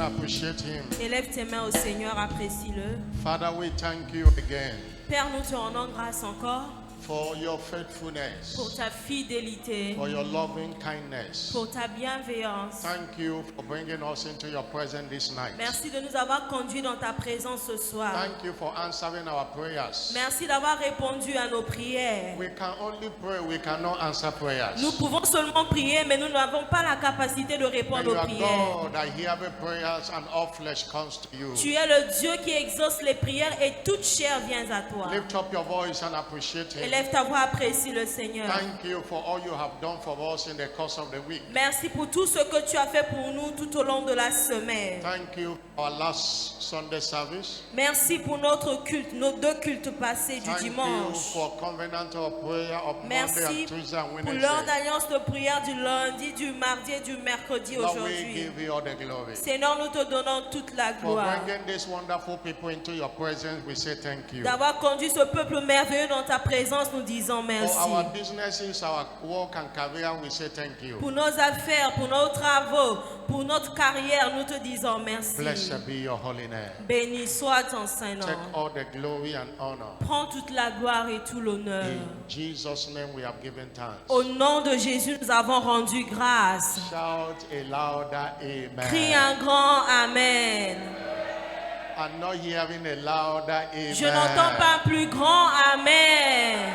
and appreciate him. Élève tes mains au Seigneur, apprécie-le. Father, we thank you again Père, nous te rendons grâce encore for your faithfulness, pour ta fidélité, for your loving kindness. pour ta bienveillance. Thank you for bringing us into your presence this night. Merci de nous avoir conduits dans ta présence ce soir. Thank you for answering our prayers. Merci d'avoir répondu à nos prières. We can only pray, we cannot answer prayers. Nous pouvons seulement prier, mais nous n'avons pas la capacité de And répondre you aux are prières. God that heareth prayers and all flesh comes to you. Tu es le Dieu qui exauce les prières et toute chair vient à toi. Lift up your voice and appreciate him. Élève ta voix, apprécie le Seigneur. Thank you for all you have done for us in the course of the week. Merci pour tout ce que tu as fait pour nous tout au long de la semaine. Thank you for our last Sunday service. Merci pour notre culte, nos deux cultes passés du Thank you dimanche. for covenant of prayer of Monday Merci and Tuesday and pour Wednesday. l'heure d'alliance de prière du lundi, du mardi et du mercredi Lord, we aujourd'hui. give you all the glory. Seigneur, nous te donnons toute la For gloire bringing these wonderful people into your presence, we say thank you. d'avoir conduit ce peuple merveilleux dans ta présence. Nous disons For merci. our businesses, our work and career, we say thank you. Pour nos affaires, pour nos travaux, pour notre carrière, nous te disons merci. Blessed be your holy name. Béni soit ton Saint-Nom. Take all the glory and honor. Prends toute la gloire et tout l'honneur. In Jesus' name we have given thanks. Au nom de Jésus, nous avons rendu grâce. Shout a louder Crie amen. un grand Amen. I'm not hearing a louder amen. Je n'entends pas un plus grand Amen.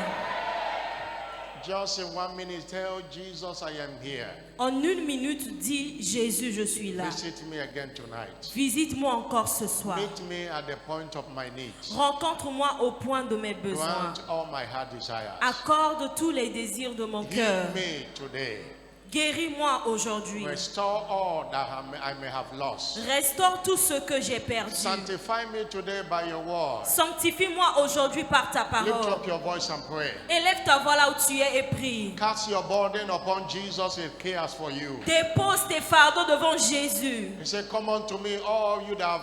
Just in 1 minute, tell Jesus I am here. En une minute, dis Jésus, je suis là. Visit me again tonight. Visite-moi encore ce soir. Meet me at the point of my needs. Rencontre-moi au point de mes besoins. Grant all my heart desires. Accorde tous les désirs de mon cœur. Heal me today. Guéris-moi aujourd'hui. Restore all that I may have lost. Restaure tout ce que j'ai perdu. Sanctify me today by your word. Sanctifie-moi aujourd'hui par ta Lift parole. up your voice and pray. Élève ta voix là où tu es et prie. Cast your burden upon Jesus, he cares for you. Dépose tes fardeaux devant Jésus. He said, come unto me, all you that have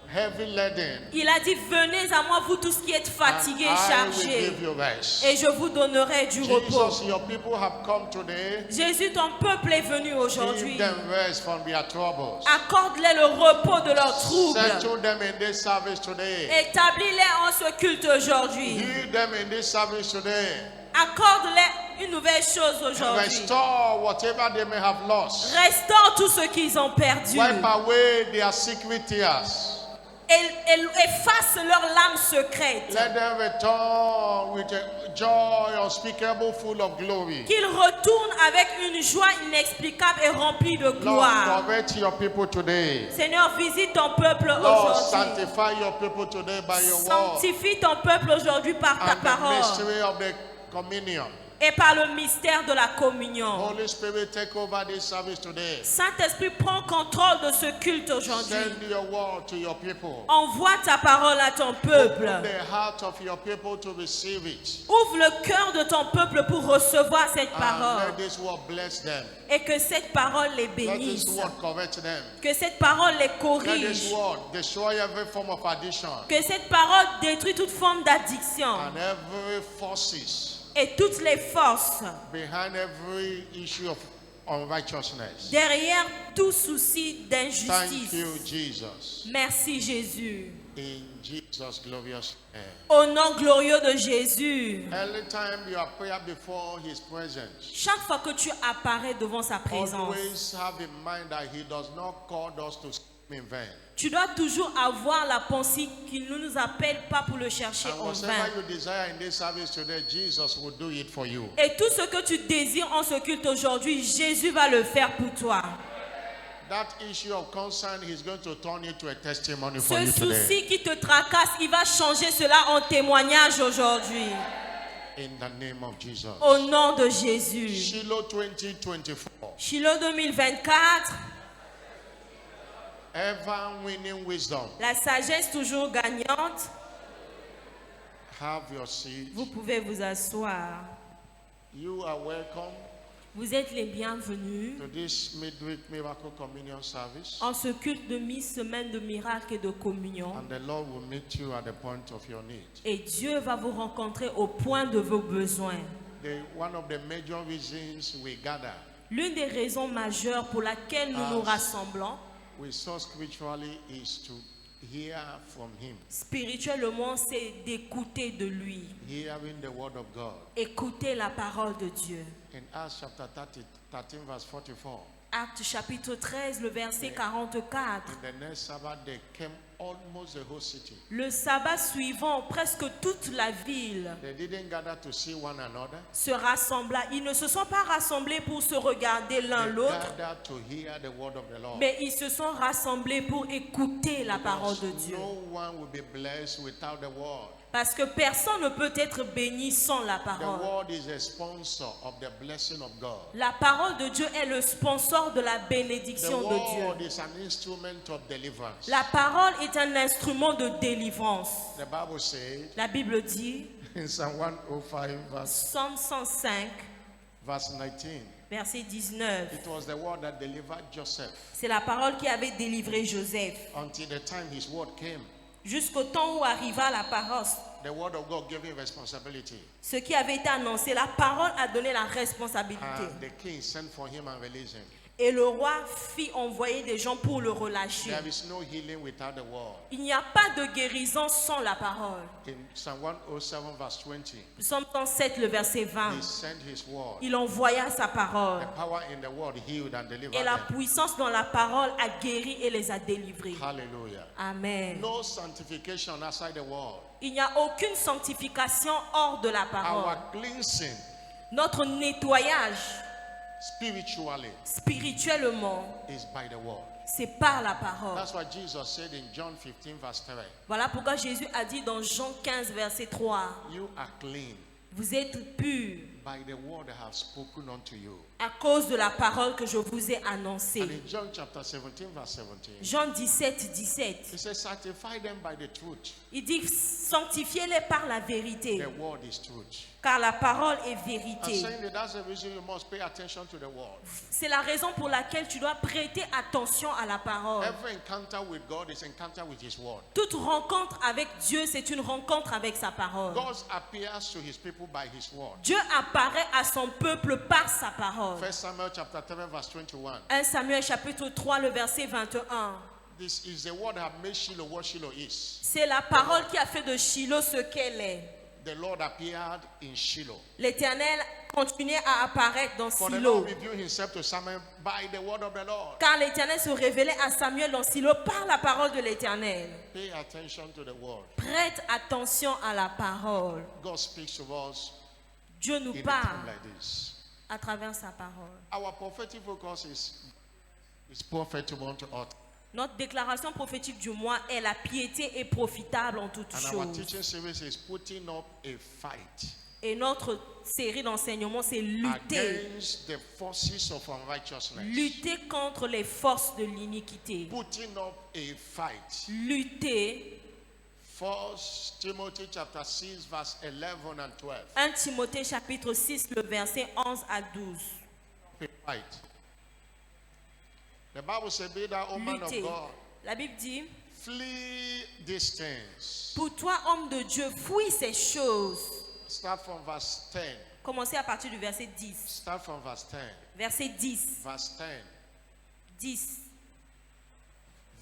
heavy laden, Il a dit, venez à moi, vous tous qui êtes fatigués, and I will chargés, give you rest. et je vous donnerai du repos. Jesus, your people have come today. Jésus, ton peuple est venu aujourd'hui. Give them rest from their troubles. Accorde-les le repos de leurs troubles. Settle them in this service today. Établis-les en ce culte aujourd'hui. Heal them in this service today. Accorde-les une nouvelle chose aujourd'hui. Restore whatever they may have lost. Restaure tout ce qu'ils ont perdu. Wipe away their secret tears. Efface leurs larmes secrètes. Let them return with a joy unspeakable, full of glory. Qu'ils retournent avec une joie inexplicable et remplie de Lord, gloire. correct your people today. Seigneur, visite ton peuple Lord, aujourd'hui. sanctify your people today by your word Sanctifie ton peuple aujourd'hui par ta and the parole mystery of the communion. et par le mystère de la communion. Holy Spirit, take over this service today. Saint-Esprit, prends contrôle de ce culte aujourd'hui. Send your word to your people. Envoie ta parole à ton peuple. Open the heart of your people to receive it. Ouvre le cœur de ton peuple pour recevoir cette And parole. let this word bless them. Et que cette parole les Let bénisse. this word correct them. Que cette parole les Let this corrige. word destroy every form of addiction Que cette parole détruit toute forme d'addiction. and every forces Et toutes les forces behind every issue of unrighteousness. derrière tout souci Thank d'injustice. you, Jesus. Merci Jésus. In Jesus' glorious name. Au nom glorieux de Jésus. Every time you appear before His presence, Chaque fois que tu apparais devant sa présence, always have in mind that He does not call us to sin in vain. tu dois toujours avoir la pensée qu'il ne nous appelle pas pour le chercher And en whatever vain. you desire in this service today, Jesus will do it for you. Et tout ce que tu désires en ce culte aujourd'hui, Jésus va le faire pour toi. That issue of concern, He's going to turn it to a testimony for Ce you today. souci qui te tracasse, il va changer cela en témoignage aujourd'hui. In the name of Jesus. Au nom de Jésus. Shiloh 2024. Shiloh 2024, Ever winning wisdom. la sagesse toujours gagnante. Have your seat. Vous pouvez vous asseoir. You are welcome Vous êtes les bienvenus to this midweek miracle communion service. en ce culte de mi-semaine de miracle et de communion. And the Lord will meet you at the point of your need. Et Dieu va vous rencontrer au point de vos besoins. One of the major reasons we gather L'une des raisons majeures pour laquelle nous nous rassemblons we saw spiritually is to hear from him, Spirituellement, c'est d'écouter de lui. hearing the word of God. Écouter la parole de Dieu. In Acts chapter 13 verse 44, Acte chapitre 13, le verset 44. in the next Sabbath they came almost the whole city. Le sabbat suivant, presque toute la ville They didn't gather to see one another. se rassembla. Ils ne se sont pas rassemblés pour se regarder l'un They l'autre, gathered to hear the word of the Lord. mais ils se sont rassemblés pour écouter la parole de Dieu. No one will be blessed without the word. Parce que personne ne peut être béni sans la The parole. word is a sponsor of the blessing of God. La parole de Dieu est le sponsor de la The bénédiction de word Dieu. is an instrument of deliverance. La parole est un instrument de délivrance. The Bible said La Bible dit, in Psalm 105 Psaume 105, verse 19, verset 19. it was the word that delivered Joseph C'est la parole qui avait délivré Joseph. until the time his word came. Jusqu'au temps où arriva la parole. The word of God gave him responsibility. Ce qui avait été annoncé, la parole a donné la responsabilité. And the king sent for him and released him. Et le roi fit envoyer des gens pour le relâcher. There is no healing without the word. Il n'y a pas de guérison sans la parole. In Psalm 107 verse 20, Psaume 107, le verset 20. he sent his word. Il envoya sa parole. The power in the word healed and Et delivered la them. puissance dans la parole a guéri et les a délivrés. Hallelujah. Amen. No sanctification outside the word. Il n'y a aucune sanctification hors de la parole. Our cleansing Notre nettoyage spiritually spirituellement, is by the word. c'est par la parole. That's what Jesus said in John 15 verse 3. Voilà pourquoi Jésus a dit dans Jean 15, verset 3, You are clean vous êtes purs by the word I have spoken unto you. à cause de la parole que je vous ai And annoncée. in John chapter 17 verse 17, Jean 17, 17. he says, sanctify them by the truth. Il dit sanctifiez-les par la vérité, The word is truth. car la parole est I'm vérité. saying that that's the reason you must pay attention to the word. C'est la raison pour laquelle tu dois prêter attention à la parole. Every encounter with God is encounter with his word. Toute rencontre avec Dieu, c'est une rencontre avec sa parole. God appears to his people by his word. Dieu apparaît à son peuple par sa parole. 1 Samuel chapter 3 verse 21. 1 Samuel chapitre 3, le verset 21. This is the word that have made Shiloh what Shiloh is. C'est la parole qui a fait de Shiloh ce qu'elle est. The Lord appeared in Shiloh. L'Éternel continuait à apparaître dans For the Silo. Lord revealed himself to Samuel by the word of the Lord. Car l'Éternel se révélait à Samuel dans Silo par la parole de l'Éternel. Pay attention to the word. Prête attention à la parole. God speaks to us Dieu nous in a parle time like this. à travers sa parole. Our prophetic focus is profitable unto us. Notre déclaration prophétique du mois est la piété est profitable en toutes And our choses. teaching series is putting up a fight Et notre série d'enseignement, c'est lutter. against the forces of unrighteousness. Lutter contre les forces de l'iniquité. Putting up a fight. Lutter. 1 Timothy chapter 6 verse 11 and 12. 1 Timothée chapitre 6, le verset 11 à 12. A fight. The Bible says, be thou, O man of Lutter. God, La Bible dit, flee these things. pour toi, homme de Dieu, fuis ces choses. Start from verse 10. Commencez à partir du verset 10. Start from verse 10. Verset 10. Verse 10. 10.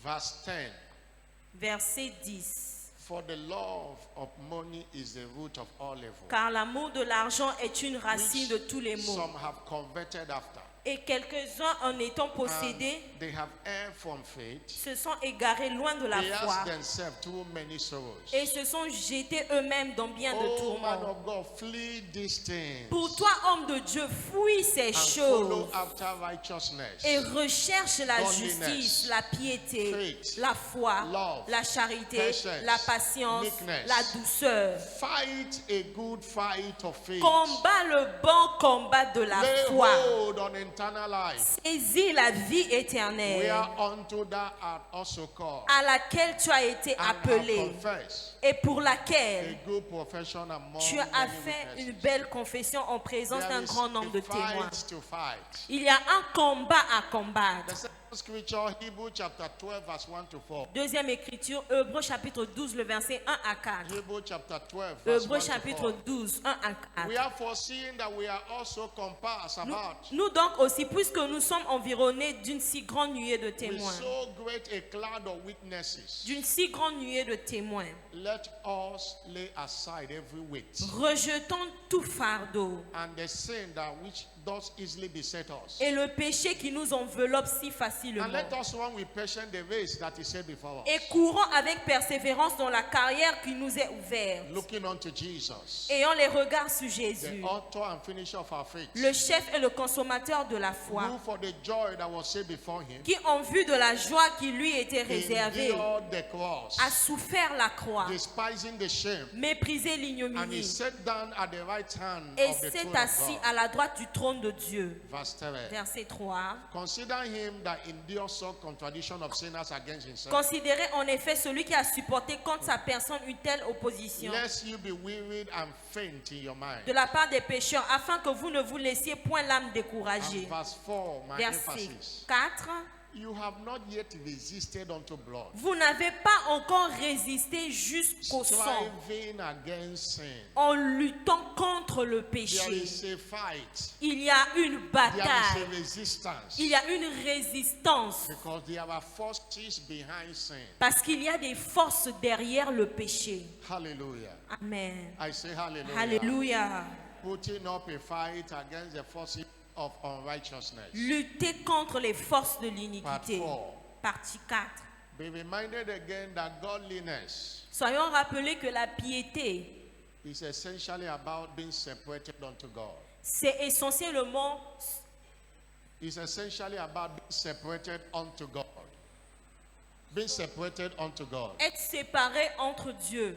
Verse 10. Verset 10. For the love of money is the root of all evil, Car l'amour de l'argent est une racine de which tous les maux. some have converted after. Et quelques-uns, en étant And possédés, they have erred from faith. se sont égarés loin de la They foi asked themselves through many sorrows. et se sont jetés eux-mêmes dans bien de Oh man tourments. of God, flee these things Pour toi, homme de Dieu, fuis ces and choses follow after righteousness, et recherche la godliness, justice, la piété, faith, la foi, love, la charité, patience, la patience, meekness. la douceur. fight a good fight of faith. Combat le bon combat de la Lay foi. hold on eternal life, Saisis la vie éternelle whereunto thou art also called, à laquelle tu as été and have appelé confessed et pour a laquelle good profession among tu as many fait une witnesses. belle confession en présence There d'un is grand nombre de a témoins. fight to fight. Il y a un combat à combattre. The second scripture, Hebrew chapter 12, verse 1 to 4. Deuxième écriture, Hébreux chapitre 12, le verset 1 à 4. Hebrew chapter 12, verse 1 Hébreux to chapitre 4. 12, 1 à We 4. are foreseeing that we are also compassed about Nous donc aussi, puisque nous sommes environnés d'une si grande nuée de with témoins, so great a cloud of witnesses. d'une si grande nuée de témoins, Let us lay aside every weight rejetons tout fardeau and the sin that which does easily beset us. et le péché qui nous enveloppe si And facilement. let us run with patience the race that is set before Et us. courons avec persévérance dans la carrière qui nous est ouverte, Looking unto Jesus, ayant les regards sur the Jésus, author and finisher of our faith, le chef et le consommateur de la who foi, for the joy that was set before him qui en vue de la joie qui lui était réservée, endured the cross, a souffert la croix, despising the shame, méprisé and he l'ignominie, sat down at the right hand et of the s'est throne assis of à God. la droite du trône de Dieu. Verse 3. Verset 3. Consider him that endures so contradiction of sinners against himself, Considérez en effet celui qui a supporté contre sa personne une telle opposition lest you be wearied and faint in your mind. de la part des pécheurs, afin que vous ne vous laissiez point l'âme découragée. And verse 4, my Verset emphasis. 4. You have not yet resisted unto blood, Vous n'avez pas encore résisté jusqu'au sang striving against sin. en luttant contre le There péché. is a fight. Il y a une There is bataille, a resistance. il y a une résistance, Because there are forces behind sin. parce qu'il y a des forces derrière le péché. Hallelujah. Amen. I say hallelujah. Alléluia. Putting up a fight against the forces of unrighteousness. Lutter contre les forces de l'iniquité. Part 4. Partie 4. Be reminded again that godliness Soyons rappelés que la piété, is essentially about being separated unto God. c'est essentiellement, It's essentially about being separated unto God. Being separated unto God. être séparé entre Dieu,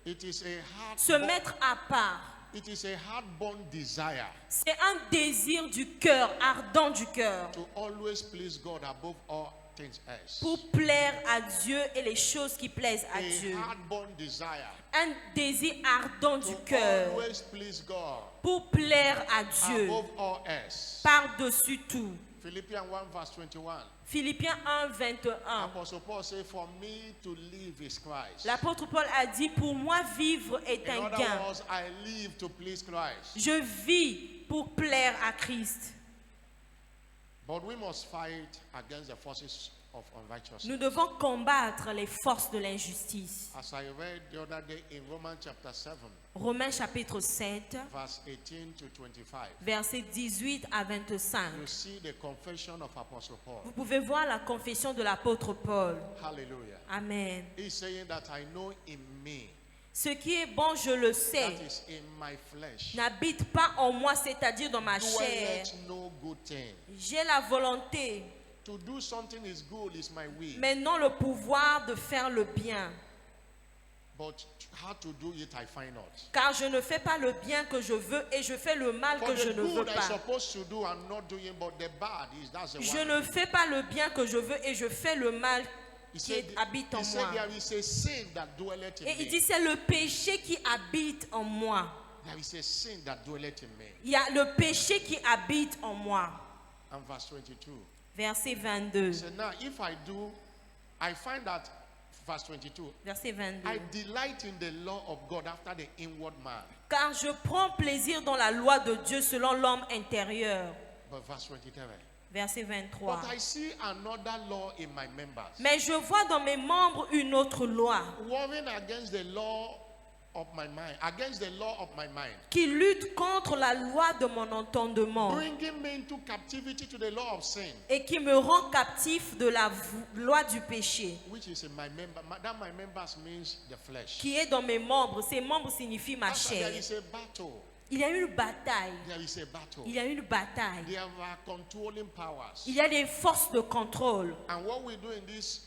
It is a se hard mettre à part. it is a hard-born desire C'est un désir du cœur, ardent du cœur, to always please God above all things else. pour plaire à Dieu et les choses qui plaisent à Dieu. A hard-born desire Un désir ardent du to cœur, always please God pour plaire à Dieu, above all else. par-dessus tout. Philippians 1 verse 21. Philippiens 1, 21. Apostle Paul said, "For me to live is Christ." L'apôtre Paul a dit, pour moi vivre est In un other gain. words, I live to please Christ. Je vis pour plaire à Christ. But we must fight against the forces of unrighteousness. Nous devons combattre les forces de l'injustice. As I read the other day in Romans chapter 7, Romains chapitre 7, verse 18 to 25, versets 18 à 25. you see the confession of Apostle Paul. Vous pouvez voir la confession de l'apôtre Paul. Hallelujah. Amen. He's saying that I know in me, Ce qui est bon, je le sais, that is in my flesh, n'habite pas en moi, c'est-à-dire dans ma chair. dwelleth no good thing. J'ai la volonté, To do something is good is my will, mais non le pouvoir de faire le bien. but how to do it I find out. Car je ne fais pas le bien que je veux et je fais le mal For que je the ne veux good I'm pas. supposed to do, I'm not doing, but the bad is that's the Je one. ne fais pas le bien que je veux et je fais le mal He qui said, habite en he said moi. there is a sin that dwelleth in Et il me. dit, c'est le péché qui habite en moi. There is a sin that dwelleth in me. Il y a le péché qui habite en moi. And verse 22. Verset 22. He said, now if I do, I find that, verse 22, Verset 22. I delight in the law of God after the inward man. Car je prends plaisir dans la loi de Dieu selon l'homme intérieur. But verse 23. Verset 23. But I see another law in my members, Mais je vois dans mes membres une autre loi warring against the law of my mind, against the law of my mind, qui lutte contre la loi de mon entendement bringing me into captivity to the law of sin, et qui me rend captif de la loi du péché which is in my member. That my members means the flesh. qui est dans mes membres. Ces membres signifient ma That's why there chair. is a battle. Il y a une bataille. There is a battle. Il y a une bataille. There are controlling powers. Il y a des forces de contrôle. And what we do in this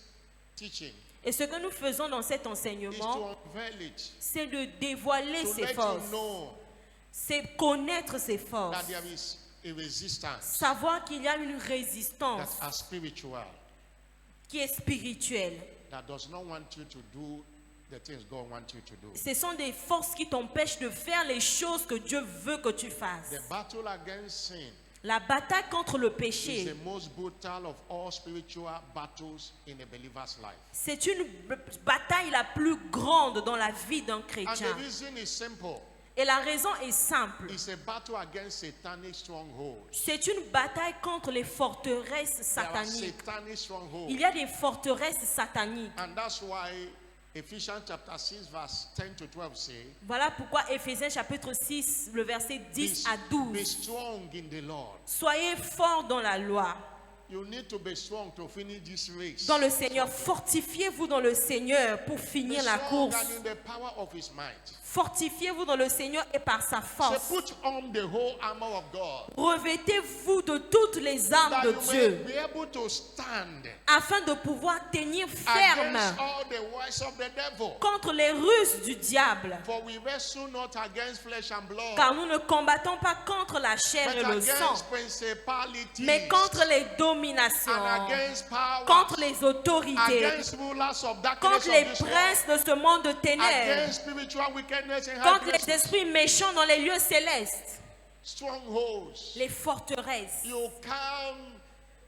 teaching Et ce que nous faisons dans cet is enseignement, to unveil it, c'est de dévoiler to ces let you forces. know C'est connaître ces forces. that there is a resistance Savoir qu'il y a une résistance that are spiritual, qui est spirituelle. that does not want you to do the things God wants you to do. Ce sont des forces qui t'empêchent de faire les choses que Dieu veut que tu fasses. The battle against sin La bataille contre le is péché, the most brutal of all spiritual battles in a believer's life. c'est une bataille la plus grande dans la vie d'un And the chrétien. reason is simple. Et la raison est simple. It's a battle against satanic strongholds. C'est une bataille contre les forteresses There are sataniques. satanic strongholds. Il y a des forteresses sataniques. And that's why Ephesians chapter 6 verse 10 to 12 say, Voilà pourquoi Éphésiens chapitre 6, le verset 10 à be 12. strong in the Lord. Soyez forts dans la loi, You need to be strong to finish this race. dans le Seigneur. Fortifiez-vous dans le Seigneur pour Be finir la strong course. and in the power of his might. Fortifiez-vous dans le Seigneur et par sa So force. put on the whole armor of God, Revêtez-vous de toutes les armes that de you may Dieu be able to stand afin de pouvoir tenir ferme against all the works of the devil. contre les ruses du diable. For we wrestle not against flesh and blood, Car nous ne combattons pas contre la chair but et le sang, against principalities, mais contre les and dominations, against powers, contre les autorités, against rulers of darkness contre of les this world, princes de ce monde de ténèbres, against spiritual wickedness in high contre les places. esprits méchants dans les lieux célestes, Strongholds. les forteresses. You can't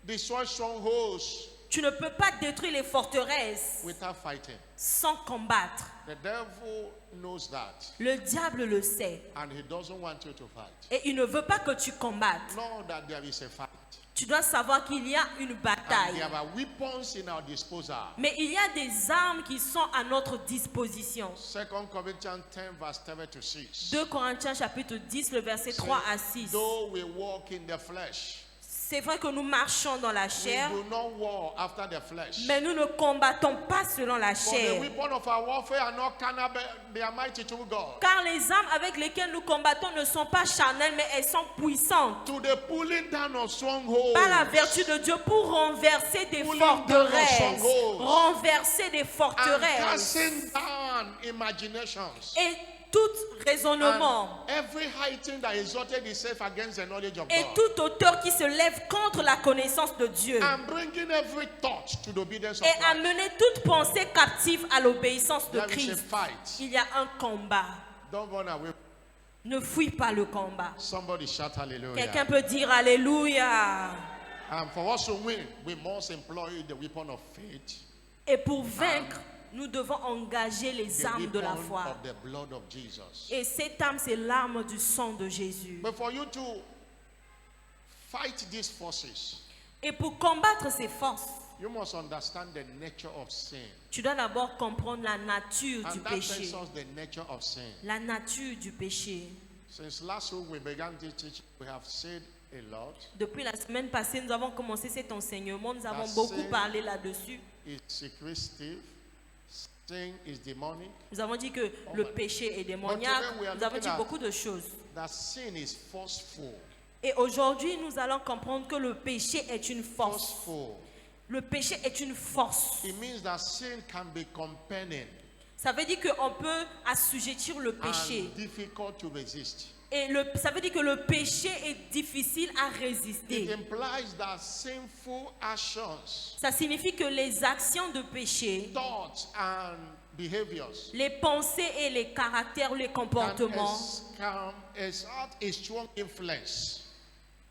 destroy strongholds Tu ne peux pas détruire les forteresses without fighting. sans combattre. The devil knows that, Le diable le sait and he doesn't want you to fight. et il ne veut pas que tu combattes. Know that there is a fight, Tu dois savoir qu'il y a une and bataille. there are weapons in our disposal. Mais il y a des armes qui sont à notre disposition. 2 Corinthians 10 verse 7 to 6. 2 Corinthiens chapitre 10, le verset 3 à 6. Though we walk in the flesh, C'est vrai que nous marchons dans la we chair, do not war after the flesh. mais nous ne combattons pas selon la For the chair. weapon of our warfare are not carnal, but they are mighty to God. Car les armes avec lesquelles nous combattons ne sont pas charnelles, mais elles sont puissantes. To the pulling down of strongholds. Par la vertu de Dieu pour renverser des Pulling down of forteresses. strongholds. Renverser des And forteresses. casting down imaginations. Et tout raisonnement. And every high thing that exalted itself against the knowledge of Et God. toute auteur qui se lève contre la connaissance de Dieu. And bringing every thought to the obedience of Et Christ. amener toute pensée captive à l'obéissance de There is a Christ. fight. Il y a un combat. Don't run away. Ne fuis pas le combat. Somebody shout hallelujah. Quelqu'un peut dire Alléluia. And for us to win, we must employ the weapon of faith, Et pour vaincre, nous devons engager les the armes de la weapon foi. of the blood of Jesus. Et cette arme, c'est l'arme du sang de Jésus. But for you to fight these forces, Et pour combattre ces forces, you must understand the nature of sin. tu dois d'abord comprendre la nature du And that péché. tells us the nature of sin. La nature du péché. Since last week we began this teaching, we have said a lot. Depuis la semaine passée, nous avons commencé cet enseignement. Nous avons That's beaucoup it. parlé là-dessus. It's secretive, sin is demonic, Nous avons dit que le péché est démoniaque. today we are Nous avons looking dit at- beaucoup de choses. that sin is forceful. Et aujourd'hui, nous allons comprendre que le péché est une force. Forceful. Le péché est une force. It means that sin can be compelling Ça veut dire qu'on peut assujettir le péché. and difficult to resist. Et ça veut dire que le péché est difficile à It résister. implies that sinful actions, Ça signifie que les actions de péché, thoughts, and behaviors les pensées et les caractères, les comportements, can exert a strong influence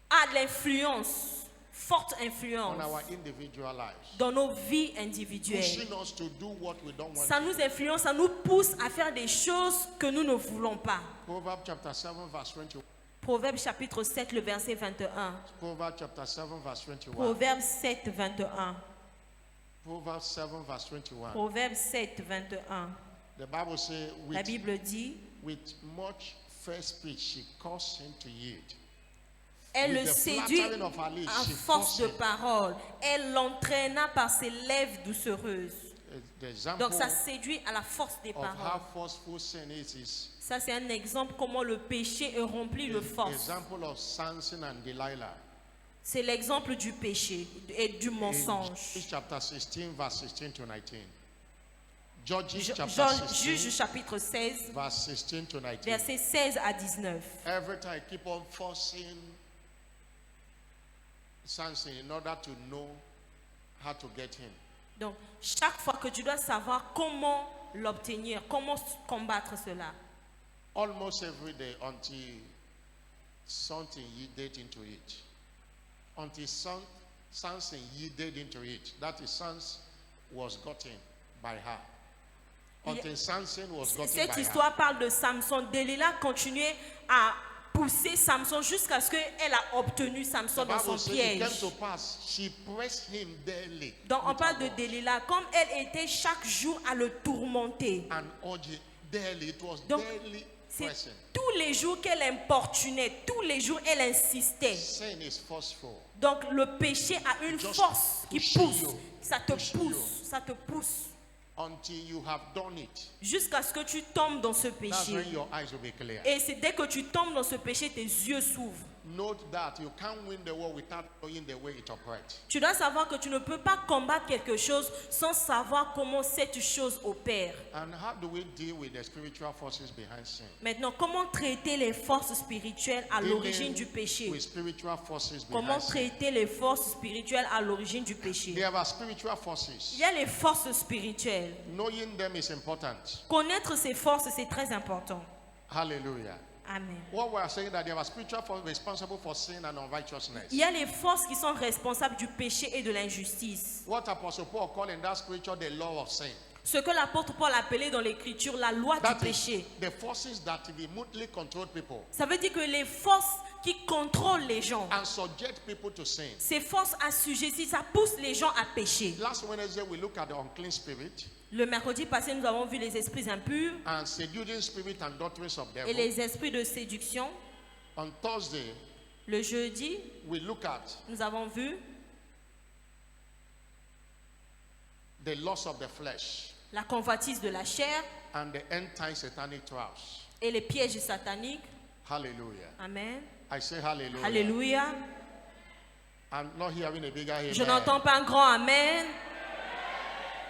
a de l'influence, forte on influence our individual lives, dans nos vies individuelles. pushing us to do what we don't want. Ça nous influence, ça nous pousse à faire des choses que nous ne voulons pas. Proverbs chapter 7 verse 21. Proverbe chapitre 7, le verset 21. Proverbs chapter 7 verse 21. Proverbe 7, 21. Proverbs 7 verse 21. Proverbe 7, 21. The Bible says, La Bible dit, with much fair speech she caused him to yield. elle With le the séduit flattering of her lips, à she force forced de him. parole. Elle l'entraîna par ses lèvres doucereuses. The example Donc ça séduit à la force des of how paroles. forceful sin is Ça c'est un exemple comment le péché est rempli de force. example of Samson and Delilah. C'est l'exemple du péché et du In mensonge. Judges chapter 16 verse 16 to 19. Judges chapter Juge 16 chapitre 16, verse 16 to 19. versets 16 à 19. Every time I keep on forcing Samson in order to know how to get him. Donc, chaque fois que tu dois savoir comment l'obtenir, comment combattre cela. Almost every day until something yielded into it. until Samson yielded into it. That is, Samson was gotten by her. Until Samson was gotten Cette by histoire her. parle de Samson. Delilah continuait à pousser Samson jusqu'à ce qu'elle a obtenu Samson The dans son Bible says it came piège. to pass. She pressed him daily. Donc on with parle her de words Delilah, comme elle était chaque jour à le tourmenter. and urging daily. It was Donc, daily C'est pressing. tous les jours qu'elle importunait, tous les jours elle insistait. Sin is forceful. Donc le péché a une Just force qui push pousse. you. Ça te Push you. pousse, ça te pousse. Until you have done it. Jusqu'à ce que tu tombes dans ce That's péché. when your eyes will be clear. Et c'est dès que tu tombes dans ce péché, tes yeux s'ouvrent. Note that you can't win the war without knowing the way it operates. Tu dois savoir que tu ne peux pas combattre quelque chose sans savoir comment cette chose opère. And how do we deal with the spiritual forces behind sin? Maintenant, comment traiter les forces spirituelles à l'origine du péché? With spiritual forces Comment behind sin. traiter les forces spirituelles à l'origine du péché? There are spiritual forces. Il y a les forces spirituelles. Knowing them is important. Connaître ces forces, c'est très important. Hallelujah. Amen. What we are saying that there are spiritual forces responsible for sin and unrighteousness. Il y a les forces qui sont responsables du péché et de l'injustice. What Apostle Paul called in that scripture the law of sin. Ce que l'apôtre Paul appelait dans l'écriture la loi du That is péché. the forces that remotely control people Ça veut dire que les forces qui contrôlent les gens, and subject people to sin. ces forces assujetties, ça pousse les gens à pécher. Last Wednesday we looked at the unclean spirit Le mercredi passé, nous avons vu les esprits impurs and seducing spirit and doctrines of et devil. les esprits de séduction. On Thursday Le jeudi, we look at nous avons vu the loss of the flesh la convoitise de la chair and the end time satanic trials. et les pièges sataniques. Hallelujah. Amen. I say hallelujah. Alléluia. I'm not hearing a bigger amen. Je n'entends pas un grand amen.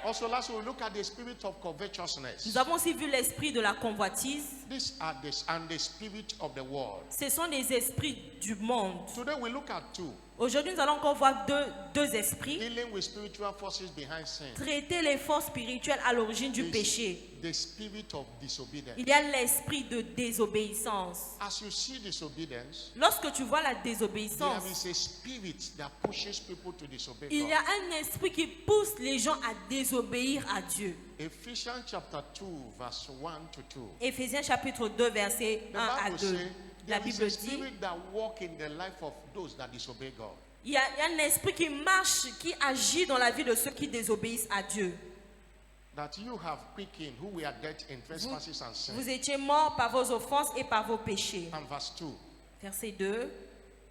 Also, last week we look at the spirit of covetousness. Nous avons aussi vu l'esprit de la convoitise. These are and the spirit of the world. Ce sont des esprits du monde. Today we look at two. Aujourd'hui, nous allons encore voir deux esprits. Dealing with spiritual forces behind sin. Traiter les forces spirituelles à l'origine du This- péché. The spirit of disobedience. Il y a l'esprit de désobéissance. As you see disobedience, Lorsque tu vois la there désobéissance, is a spirit that pushes people to disobey il y God. a un esprit qui pousse les gens à désobéir à Dieu. Ephesians chapter 2, verse 1 to 2. Éphésiens chapitre 2, versets The 1 à Bible 2. says La there is Bible a dit, spirit that walk in the life of those that disobey God. il y a un esprit qui marche, qui agit dans la vie de ceux qui désobéissent à Dieu. That you have quickened who were dead in trespasses and sin. Vous étiez morts par vos offenses et par vos péchés. And verse 2. Verset 2.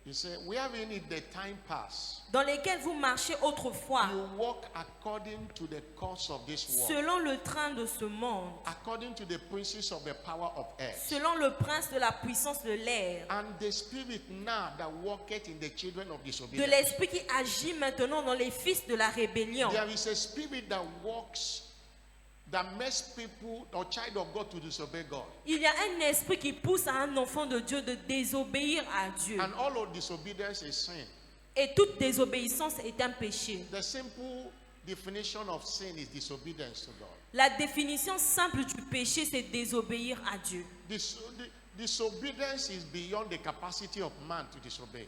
He said, wherein in the time past, Dans lesquels vous marchez autrefois, you walk according to the course of this world, selon le train de ce monde, according to the princes of the power of air, selon le prince de la puissance de l'air, and the spirit now that walketh in the children of de disobedience. l'esprit qui agit maintenant dans les fils de la rébellion. There is a spirit that walks, that makes people or child of God to disobey God. Il y a un esprit qui pousse à un enfant de Dieu de désobéir à Dieu. And all of disobedience is sin. Et toute désobéissance est un péché. The simple definition of sin is disobedience to God. La définition simple du péché, c'est désobéir à Dieu. Disobedience is beyond the capacity of man to disobey.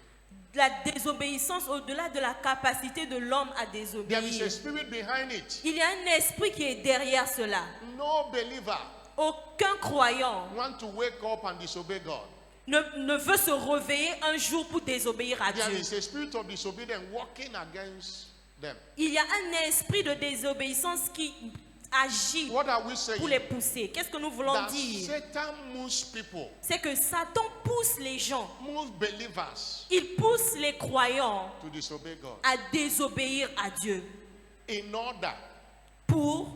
La désobéissance au-delà de la capacité de l'homme à There is désobéir. a spirit behind it. Il y a un esprit qui est derrière cela. No believer Aucun croyant want to wake up and disobey God. ne veut se réveiller un jour pour désobéir à There Dieu. is a spirit of disobedience working against them. Il y a un esprit de désobéissance qui agit What are we saying? pour les pousser. Qu'est-ce que nous voulons That dire? Satan moves people, C'est que Satan pousse les gens, moves believers il pousse les croyants to disobey God à désobéir à Dieu in order pour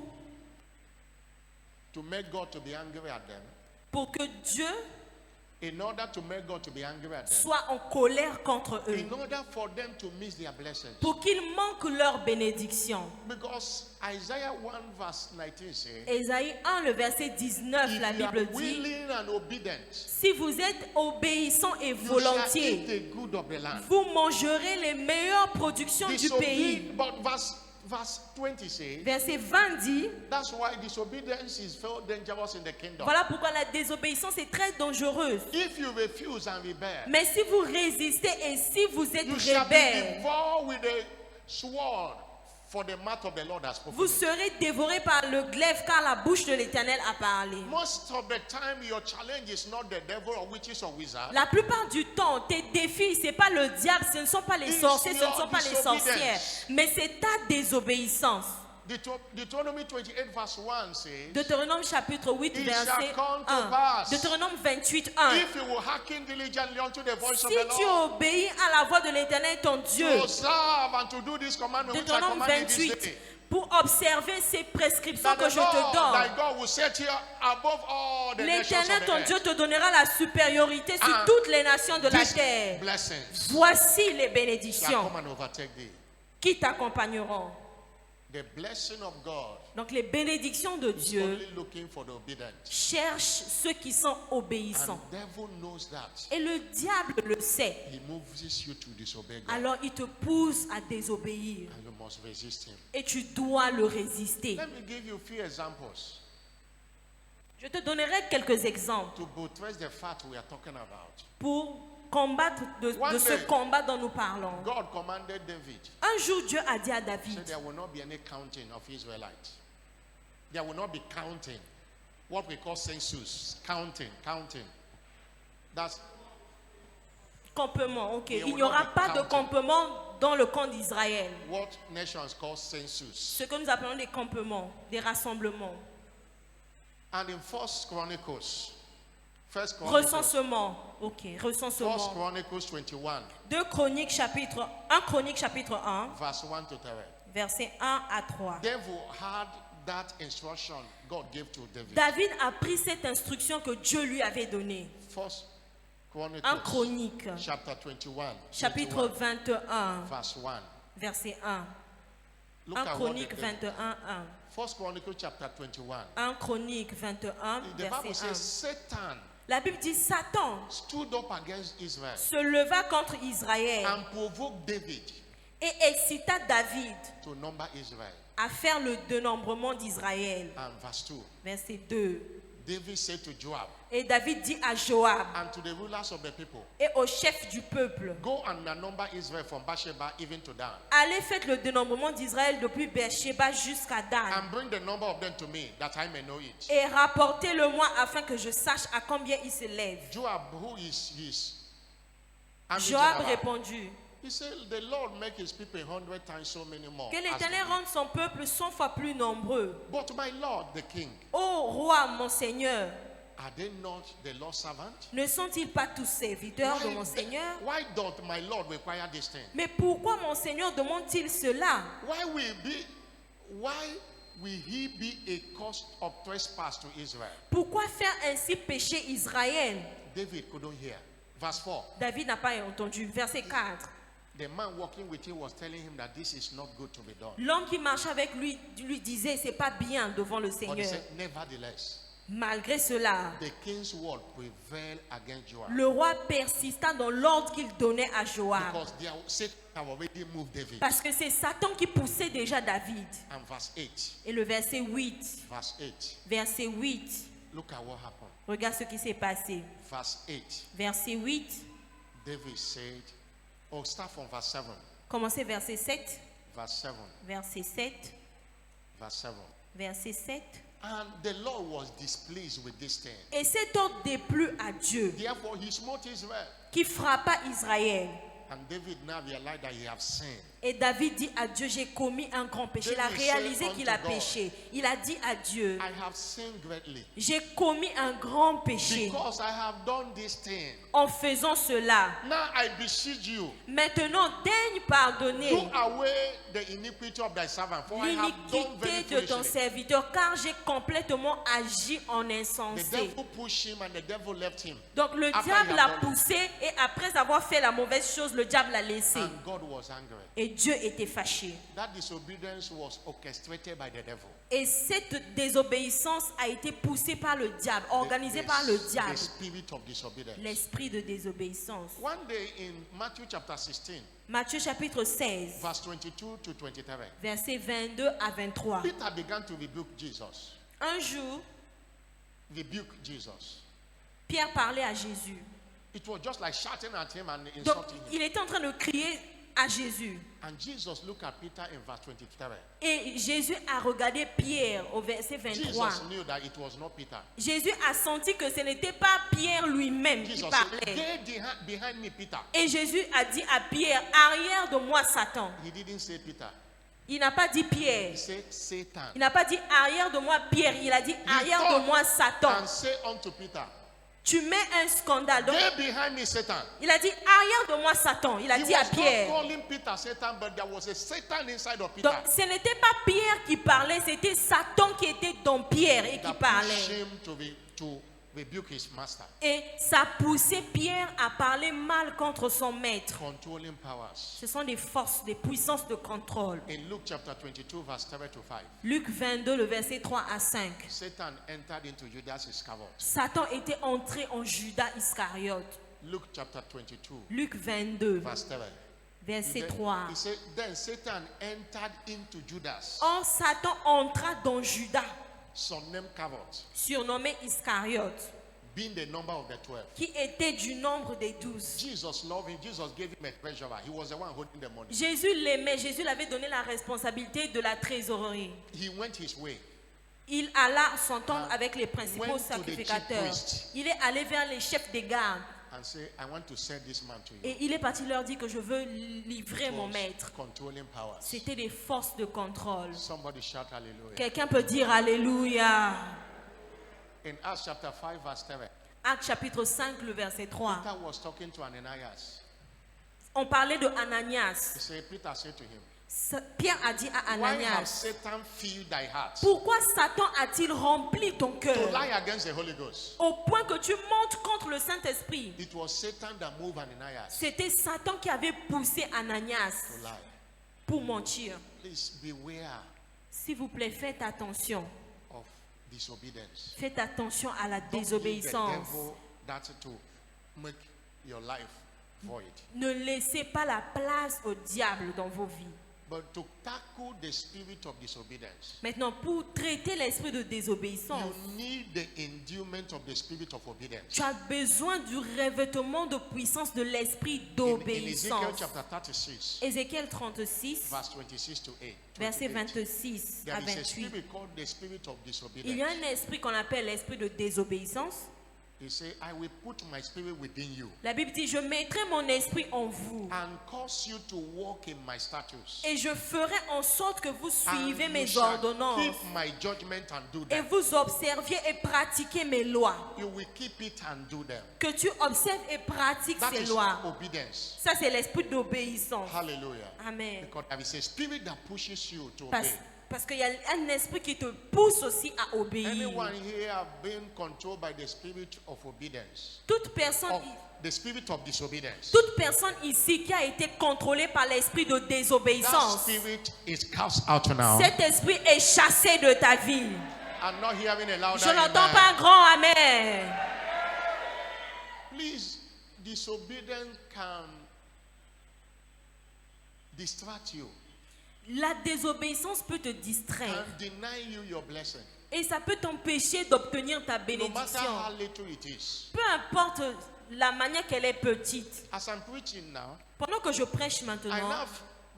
to make God to be angry at them. que Dieu In order to make God to be angry at them. soit en colère contre eux, In order for them to miss their blessings. pour qu'ils manquent leur bénédiction. Because Isaiah 1 verse 19 says, Ésaïe 1, le verset 19, la if you are Bible dit, willing and obedient, si vous êtes obéissants et you shall eat volontiers, the good of the land. vous mangerez les meilleures productions du pays. But verse verse 20 says, Verset 20 dit, that's why disobedience is very dangerous in the kingdom. voilà pourquoi la désobéissance est très dangereuse. If you refuse and rebel, Mais si vous résistez et si vous êtes you shall be rebelle, devoured with a sword, for the mouth of the Lord has spoken. vous serez dévorés par le glaive car la bouche de l'Éternel a parlé. Most of the time, your challenge is not the devil or witches or wizards. La plupart du temps, tes défis, ce n'est pas le diable, ce ne sont pas les It's sorciers, ce ne your sont pas les disobedience. sorcières, mais c'est ta désobéissance. Deuteronomy 28 verse 1 says, Deutéronome chapitre 8, It verset shall come to 1. pass. Deutéronome 28, 1. if you will hearken diligently unto the voice Si of the tu Lord, obéis à la voix de l'Éternel ton Dieu, to observe and to do this commandment which I Deutéronome command you this 28, day, pour observer ces prescriptions that que the je Lord te thy donne, God will set you above all the nations l'Éternel of the ton earth. Dieu te donnera la supériorité sur And toutes les nations de la These terre. blessings Voici les shall bénédictions come and overtake thee. qui t'accompagneront. The blessing of God Donc les bénédictions de is Dieu only looking for the obedient. cherchent ceux qui sont And obéissants. devil knows that. Et le diable le sait. He moves you to disobey God. Alors il te pousse à désobéir. And you must resist him. Et tu dois le résister. Let me give you a few examples Je te donnerai quelques exemples to buttress the fact we are talking about. pour combattre de One ce day, combat dont nous parlons. God commanded David, Un jour, Dieu a dit à said David, there will not be any counting of Israelites. There will not be counting. What we call census. Counting. That's campement, ok. There Il will n'y aura not be pas de counting. campement dans le camp d'Israël. what nations call census. Ce que nous appelons des campements, des rassemblements. And in First Chronicles, Recensement, ok, First recensement. Chronicles 21, 1 Chroniques chapitre 1, verse 1 to 3. versets 1 à 3. David had that instruction God gave to David. David a pris cette instruction que Dieu lui avait donnée. First 1 Chronicles, Chronique, chapter 21, chapitre 21, 21, verse 1. verset 1. Look 1 at what Chronique the- 21, 1. First Chronicles chapter 21. 1 Chronique 21, The Bible verset 1. says Satan La Bible dit Satan stood up against Israel se leva contre Israël and provoked David et excita David to number Israel. à faire le dénombrement d'Israël. And verse 2. Verset 2. David said to Joab Et David dit à Joab and to the rulers of the people, et au chef du peuple, go and number Israel from Bathsheba even to Dan, allez faites le dénombrement d'Israël depuis Beersheba jusqu'à Dan and bring the number of them to me, that I may know it. et rapportez-le-moi afin que je sache à combien il s'élève. Joab, who is his army Joab general, répondit he said, the Lord make his people 100 times so many more. que as l'Éternel we. rende son peuple 100 fois plus nombreux. But my Lord, the king, Ô roi, mon Seigneur, are they not the Lord's servant? ne sont-ils pas tous serviteurs de mon Seigneur? Why doth my Lord require this thing? Mais pourquoi mon Seigneur demande-t-il cela? Why will he be a cause of trespass to Israel? Pourquoi faire ainsi pécher Israël? David couldn't hear. Verse 4. David n'a pas entendu. Verset 4. The man walking with him was telling him that this is not good to be done. L'homme qui marchait avec lui disait c'est pas bien devant le But he Seigneur. said, nevertheless, Malgré cela, the king's word prevailed against Joab. le roi persista dans l'ordre qu'il donnait à Joab. Because Satan have already moved David. Parce que c'est Satan qui poussait déjà David. And verse 8. Et le verset 8. Verse 8. Verset 8. Look at what happened. Regarde ce qui s'est passé. Verse 8. Verset 8. David said, oh, start from verse 7. Commencez verset 7. Verse 7. Verset 7. Verse 7. Verset 7. And the Lord was displeased with this thing. Et cet ordre déplut à Dieu, Therefore, he smote Israel. qui frappa Israël. And David now realized that he have sinned. Et David dit à Dieu, j'ai commis un grand péché. Il a David réalisé said qu'il a unto God, péché. Il a dit à Dieu, I have sinned greatly j'ai commis un grand péché because I have done this thing. en faisant cela. Now I beseech you, Maintenant, daigne pardonner do away the iniquity of thy servant, for I have done very l'iniquité de ton foolishly. serviteur, car j'ai complètement agi en The insensé. devil pushed him and the devil left him. Donc le After diable he l'a had done it. poussé et après avoir fait la mauvaise chose, le diable l'a laissé. And God was angry. Et Dieu était fâché. That disobedience was orchestrated by the devil. Et cette désobéissance a été poussée par le diable, organisée par le The diable. spirit of disobedience. L'esprit de désobéissance. One day in Matthew chapter 16, Matthieu chapitre 16, verse 22 to 23. versets 22 à 23. Peter began to rebuke Jesus. Un jour, Rebuke Jesus. Pierre parlait à Jésus. It was just like shouting at him and Donc, insulting him. il était en train de crier à Jésus. And Jesus looked at Peter in verse 23. Et Jésus a regardé Pierre au verset 23. Jesus knew that it was not Peter. Jésus a senti que ce n'était pas Pierre lui-même qui Jesus said, parlait. "Get behind me, Peter." Et Jésus a dit à Pierre, arrière de moi, Satan. He didn't say Peter. Il n'a pas dit He Pierre. said Satan. Il n'a pas dit arrière de moi, Pierre. Il a dit arrière de moi, Satan. And say unto Peter, Tu mets un scandale. Donc, "Get behind me, Satan." il a dit arrière de moi, Satan. Il a He dit à was not Pierre. calling Peter Satan, but there was a Satan inside of Peter Donc, ce n'était pas Pierre qui parlait, c'était Satan qui était dans Pierre et qui that pushed parlait. him to rebuke his master. Et ça poussait Pierre à parler mal contre son maître. Controlling powers. Ce sont des forces, des puissances de contrôle. In Luke chapter 22, verse 3 to 5, Luc 22, le verset 3 à 5. Satan entered into Judas Iscariot. Satan était entré en Judas Iscariote. Luke chapter 22, Luc 22, verse 3. verset 3. He said, then Satan entered into Judas, Or, Satan entra dans Judas, surnamed Iscariot, surnommé Iscariote, being the number of the 12. qui était du nombre des 12. Jesus loved him. Jesus gave him a treasurer. He was the one holding the money. Jésus l'aimait, Jésus l'avait donné la responsabilité de la trésorerie. He went his way. Il alla s'entendre avec les principaux Went to the sacrificateurs. chief priest. Il est allé vers les chefs des gardes. And say, I want to sell this man to you. Et il est parti leur dire que je veux livrer It mon was maître. controlling powers. C'était des forces de contrôle. Somebody shout hallelujah. Quelqu'un peut dire Alléluia. In Acts chapter 5, verse 3, Acte chapitre 5, le verset 3. Peter was talking to Ananias. On parlait de He Ananias. said, Peter said to him, Pierre a dit à why have Ananias, Satan filled thy heart pourquoi Satan a-t-il rempli ton to cœur lie against the Holy Ghost? au point que tu montes contre le Saint-Esprit? It was Satan that moved Ananias C'était Satan qui avait poussé Ananias to lie. pour mentir. Please beware S'il vous plaît, faites attention. of disobedience. Faites attention à la Don't give the désobéissance. devil that to make your life void. Ne laissez pas la place au diable dans vos vies. But to tackle the spirit of disobedience, Maintenant, pour traiter l'esprit de désobéissance, you need the endowment of the spirit of obedience. tu as besoin du revêtement de puissance de l'esprit In Ezekiel d'obéissance. chapter 36, Ézéchiel 36, verse 26 to 8. verset 28. 26 à There is a 28. spirit called the spirit of Il y a disobedience. un esprit qu'on appelle l'esprit de désobéissance. He said, I will put my spirit within you La Bible dit, je mettrai mon esprit en vous and cause you to walk in my statutes. et je ferai en sorte que vous And suivez you mes shall ordonnances keep my judgment and do et them. vous observiez et pratiquez mes lois. You will keep it and do them. Que tu observes et pratiques That ces is lois. obedience. Ça, c'est l'esprit d'obéissance. Hallelujah. Amen. Because there is a spirit that pushes you to Parce, obey. parce qu'il y a un esprit qui te pousse aussi à obéir. Anyone here have been controlled by the spirit of obedience? Toute personne, Of the spirit of disobedience. toute personne ici qui a été contrôlée par l'esprit de That désobéissance, spirit is cast out now. cet esprit est chassé de ta vie. I'm not hearing a louder Je n'entends amen. pas un grand amen. Please, disobedience can distract you La désobéissance peut te distraire and deny you your blessing. et ça peut t'empêcher d'obtenir ta No matter bénédiction. how little it is. Peu importe la manière qu'elle est petite. As I'm preaching now, Pendant que je prêche I maintenant, have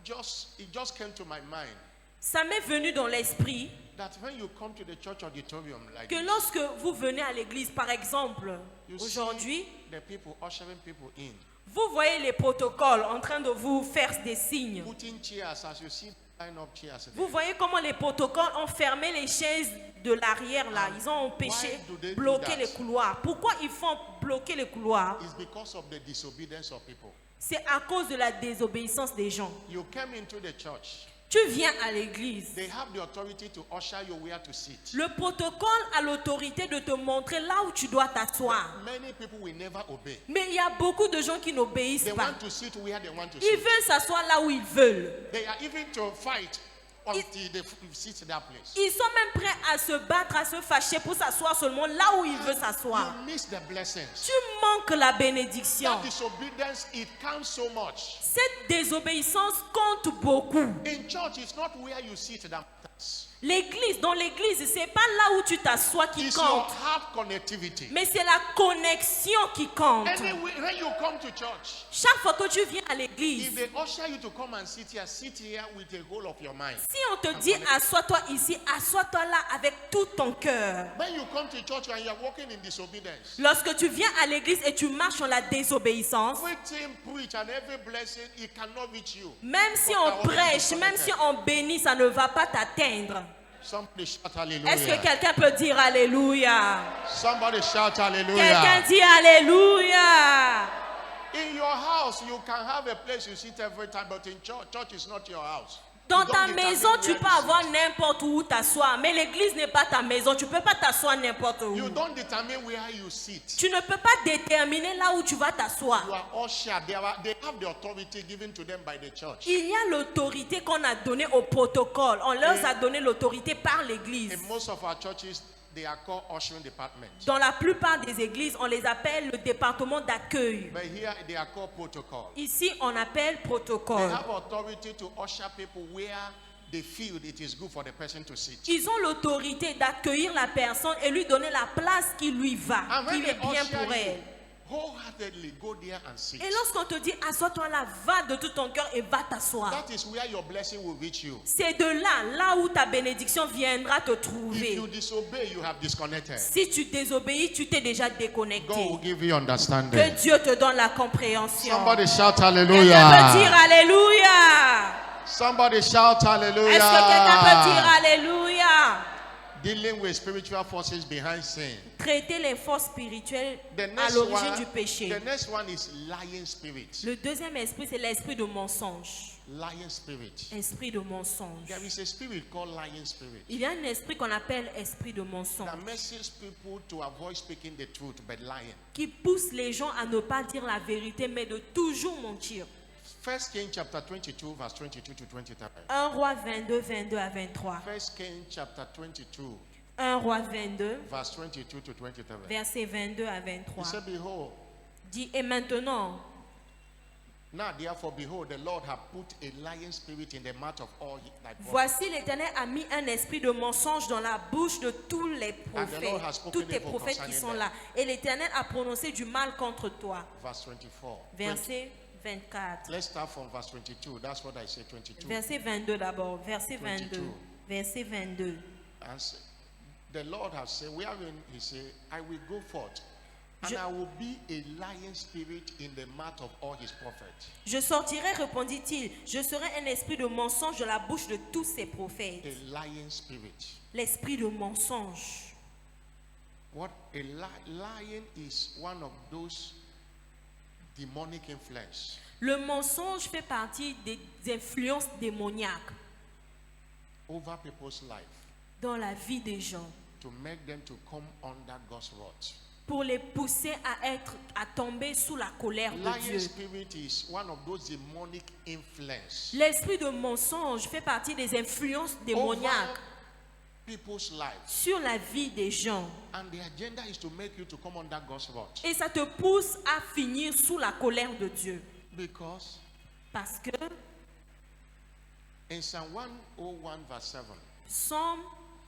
it just came to my mind ça m'est venu dans l'esprit that when you come to the church auditorium like que this, lorsque vous venez à l'église, par exemple, you aujourd'hui, see the people ushering people in, vous voyez les protocoles en train de vous faire des signes. putting chairs as you see line up chairs. Vous voyez comment les protocoles ont fermé les chaises de l'arrière là. Ils ont empêché, Why do they do bloqué that? les couloirs. Pourquoi ils font bloquer les couloirs? It's because of the disobedience of people. C'est à cause de la désobéissance des gens. You came into the church. Tu viens à l'église. They have the authority to usher you where to sit. Le protocole a l'autorité de te montrer là où tu dois t'asseoir. Many people will never obey. Mais il y a beaucoup de gens qui n'obéissent They pas. want to sit where they want to Ils sit. veulent s'asseoir là où ils veulent. They are even to fight until they sit that place. Ils sont même prêts à se battre, à se fâcher pour s'asseoir seulement là où il veut s'asseoir. You miss the blessings. Tu manques la bénédiction. That disobedience, it counts so much. Cette désobéissance compte beaucoup. In church, it's not where you sit that matters. L'église, dans l'église, c'est pas là où tu t'assois qui It's your compte, heart connectivity. mais c'est la connexion qui compte. Anyway, when you come to church, Chaque fois que tu viens à if l'église, they usher you to come and sit here with the whole of your mind. si on te dit assois-toi ici, assois-toi là avec tout ton cœur. When you come to church and you're walking in disobedience, Lorsque tu viens à l'église et tu marches dans la désobéissance, everything preach and every blessing, it cannot reach you. même si on prêche, même si on bénit, ça ne va pas t'atteindre. Somebody shout Est-ce que hallelujah. quelqu'un peut dire Alléluia? Somebody shout Quelqu'un hallelujah. dit Alléluia. In your house, you can have a place you sit every time, but in church is not your house. Dans You don't ta determine maison, tu where peux you sit. avoir n'importe où t'asseoir, mais l'église n'est pas ta maison. Tu ne peux pas t'asseoir n'importe où. You don't determine where you sit. Tu ne peux pas déterminer là où tu vas t'asseoir. You are ushered. They have the authority given to them by the church. Il y a l'autorité qu'on a donnée au protocole. On leur a donné l'autorité par l'église. In most of our churches, they are called ushering departments. Dans la plupart des églises, on les appelle le département d'accueil. But here, they are called protocol. Ici, on appelle They protocole. have authority to usher people where they feel it is good for the person to sit. Ils ont l'autorité d'accueillir la personne et lui donner la place qui lui va, And qui when est they bien usher pour you, elle. wholeheartedly go there and sit. Et lorsqu'on te dit assois-toi là, va de tout ton cœur et va t'asseoir. That is where your blessing will reach you. C'est de là où ta bénédiction viendra te If trouver. you disobey, you have disconnected. Si tu désobéis, tu t'es déjà God déconnecté. will give you Que understanding. Dieu te donne la compréhension. Somebody shout Quelqu'un peut dire hallelujah. Alléluia. Somebody shout Est-ce que quelqu'un peut dire hallelujah. Alléluia? Dealing with spiritual forces behind sin. Traiter les forces spirituelles The à next l'origine du one, péché. the next one is lying spirit. Le deuxième esprit, c'est l'esprit de mensonge. Lying spirit. Esprit de mensonge. There is a spirit called lying spirit Il y a un esprit qu'on appelle esprit de mensonge that messes people to avoid speaking the truth but lying. qui pousse les gens à ne pas dire la vérité mais de toujours mentir. 1 Kings chapter 22 verse 22 to 23. 1 Roi 22, 22 à 23. 1 Kings chapter 22 1 Roi 22, verse 22 to 23. versets 22 à He 23. said, behold, Dit, et maintenant, now therefore behold, the Lord hath put a lying spirit in the mouth of all thy prophets. voici l'Éternel a mis un esprit de mensonge dans la bouche de tous les And the Lord has prophètes, spoken tous tes evil prophètes qui concerning sont them. là. Et l'Éternel a prononcé du mal contre toi. Verse 24. Verset 24. Let's start from verse 22. That's what I said, 22. Verset 22 d'abord. Verset 22. 22. Verset 22. And the Lord has said, wherein he said, I will go forth, and Je- I will be a lying spirit in the mouth of all his prophets. Je sortirai, répondit-il. Je serai un esprit de mensonge de la bouche de tous ces prophètes. A lying spirit. L'esprit de mensonge. What lying is one of those demonic influence Le mensonge fait partie des influences démoniaques over people's life dans la vie des gens to make them to come under God's wrath. pour les pousser à tomber sous la colère de Lying Dieu. spirit is one of those demonic influence L'esprit de mensonge fait partie des influences démoniaques over people's lives, sur la vie des gens. and the agenda is to make you to come under God's wrath. Et ça te pousse à finir sous la colère de Dieu. Because Parce que in Psalm 101 verse 7, Psaume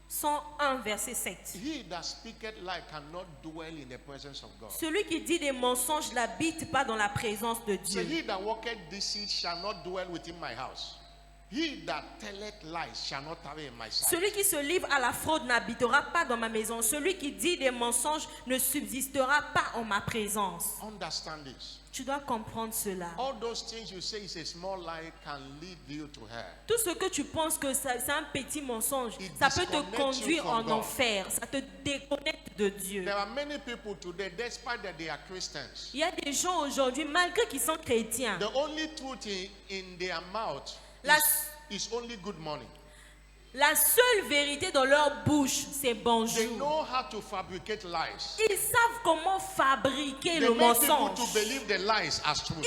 101, verset 7. he that speaketh lie cannot dwell in the presence of God. Celui qui dit des mensonges n'habite pas dans la présence de So Dieu. he that walketh deceit shall not dwell within my house. He that telleth lies shall not tarry in my sight. Celui qui se livre à la fraude n'habitera pas dans ma maison. Celui qui dit des mensonges ne subsistera pas en ma présence. Understand this. Tu dois comprendre cela. All those things you say is a small lie can lead you to hell. Tout ce que tu penses que c'est un petit mensonge, It ça peut disconnects te you conduire from en God. enfer. Ça te déconnecte de Dieu. There are many people today, despite that they are Christians, Il y a des gens aujourd'hui, malgré qu'ils sont chrétiens, the only truth in their mouth La- is only good morning. la seule vérité dans leur bouche, c'est They bonjour. know how to fabricate lies. Ils savent comment fabriquer They le make people mensonge. to believe the lies as truth.